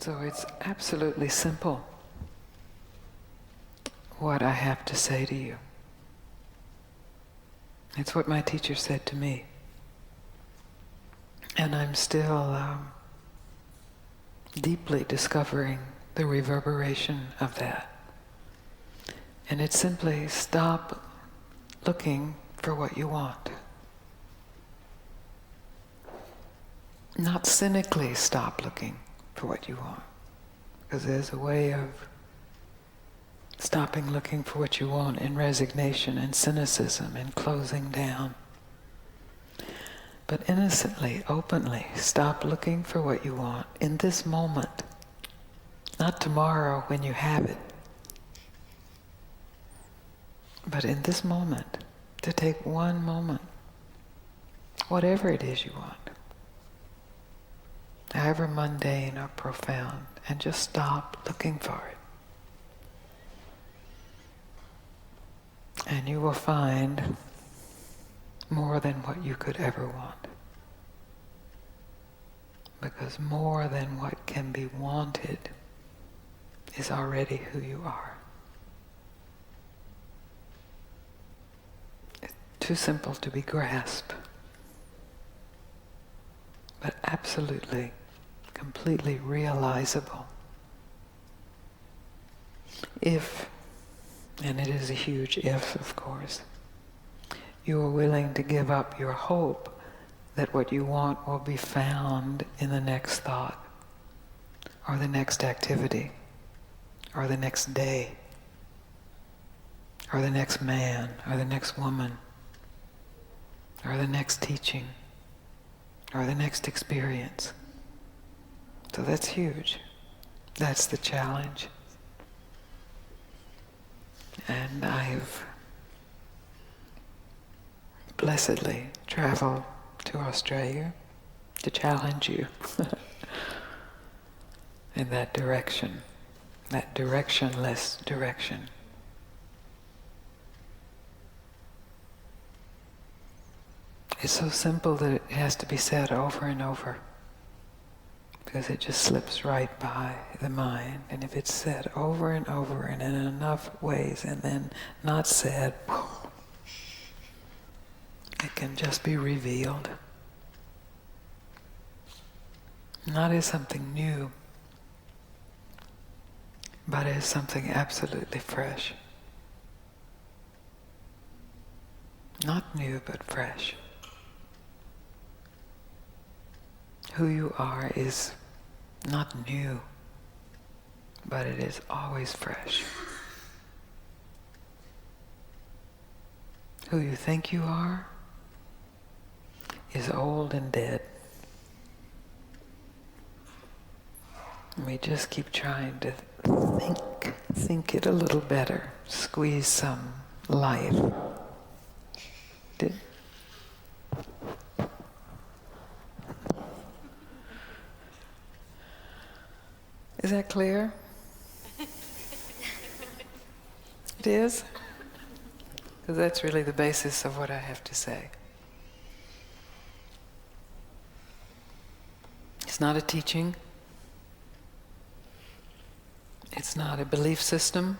So it's absolutely simple what I have to say to you. It's what my teacher said to me. And I'm still deeply discovering the reverberation of that. And it's simply stop looking for what you want. Not cynically stop looking for what you want. Because there's a way of stopping looking for what you want in resignation and cynicism and closing down. But innocently, openly, stop looking for what you want in this moment. Not tomorrow when you have it. But in this moment, to take one moment, whatever it is you want, however mundane or profound, and just stop looking for it. And you will find more than what you could ever want. Because more than what can be wanted is already who you are. It's too simple to be grasped, but absolutely, completely realizable. If, and it is a huge if, of course, you are willing to give up your hope that what you want will be found in the next thought, or the next activity, or the next day, or the next man, or the next woman, or the next teaching, or the next experience. So that's huge. That's the challenge. And I've blessedly traveled to Australia to challenge you in that direction, that directionless direction. It's so simple that it has to be said over and over, because it just slips right by the mind. And if it's said over and over and in enough ways and then not said, it can just be revealed. Not as something new, but as something absolutely fresh. Not new, but fresh. Who you are is not new, but it is always fresh. Who you think you are is old and dead. We just keep trying to think it a little better, squeeze some life. Is that clear? It is? Because that's really the basis of what I have to say. It's not a teaching. It's not a belief system.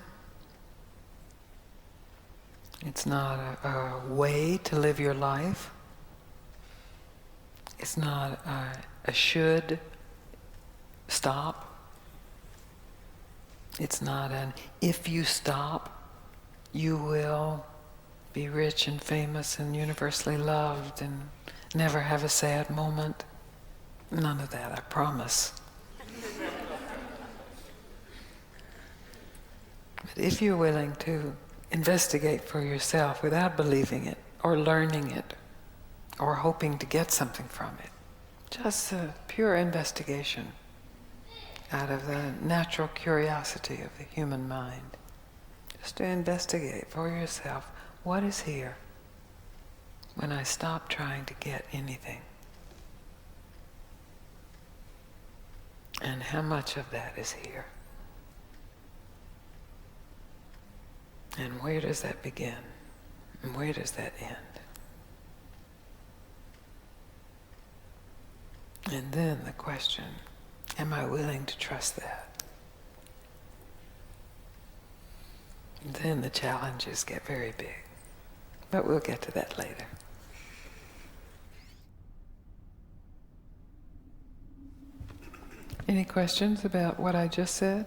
It's not a way to live your life. It's not a should stop. It's not an if you stop, you will be rich and famous and universally loved and never have a sad moment. None of that, I promise. But if you're willing to investigate for yourself without believing it or learning it or hoping to get something from it, just a pure investigation out of the natural curiosity of the human mind, just to investigate for yourself what is here when I stop trying to get anything. And how much of that is here? And where does that begin? And where does that end? And then the question, Am I willing to trust that? And then the challenges get very big. But we'll get to that later. Any questions about what I just said?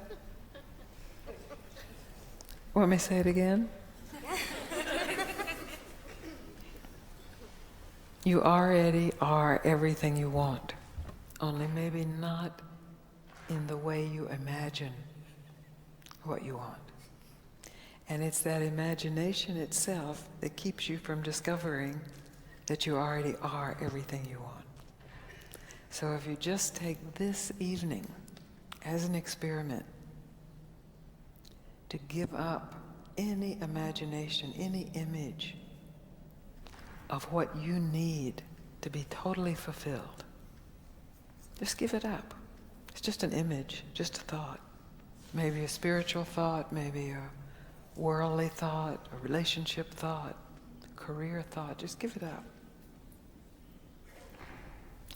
Want me to say it again? You already are everything you want, only maybe not in the way you imagine what you want. And it's that imagination itself that keeps you from discovering that you already are everything you want. So if you just take this evening as an experiment to give up any imagination, any image of what you need to be totally fulfilled, just give it up. It's just an image, just a thought. Maybe a spiritual thought, maybe a worldly thought, a relationship thought, a career thought. Just give it up.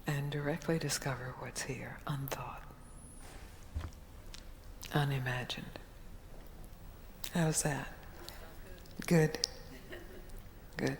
And directly discover what's here, unthought, unimagined. How's that? Good. Good.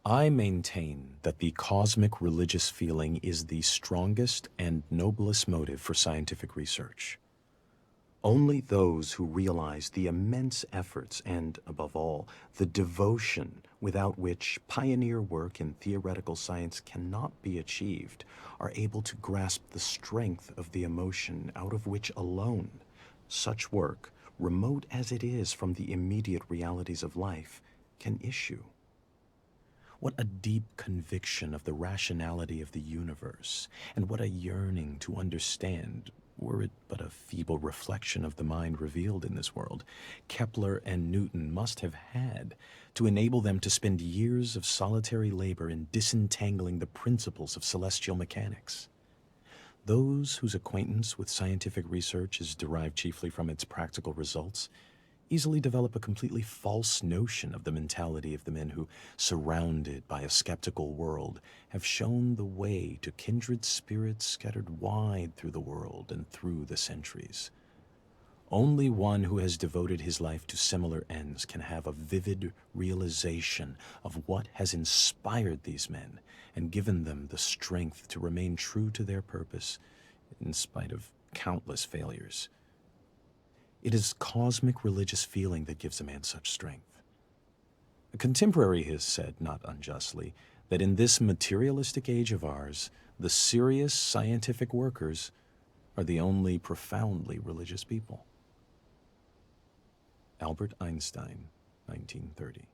I maintain that the cosmic religious feeling is the strongest and noblest motive for scientific research. Only those who realize the immense efforts and, above all, the devotion without which pioneer work in theoretical science cannot be achieved are able to grasp the strength of the emotion out of which alone such work, remote as it is from the immediate realities of life, can issue. What a deep conviction of the rationality of the universe, and what a yearning to understand, were it but a feeble reflection of the mind revealed in this world, Kepler and Newton must have had to enable them to spend years of solitary labor in disentangling the principles of celestial mechanics. Those whose acquaintance with scientific research is derived chiefly from its practical results easily develop a completely false notion of the mentality of the men who, surrounded by a skeptical world, have shown the way to kindred spirits scattered wide through the world and through the centuries. Only one who has devoted his life to similar ends can have a vivid realization of what has inspired these men and given them the strength to remain true to their purpose in spite of countless failures. It is cosmic religious feeling that gives a man such strength. A contemporary has said, not unjustly, that in this materialistic age of ours, the serious scientific workers are the only profoundly religious people. Albert Einstein, 1930.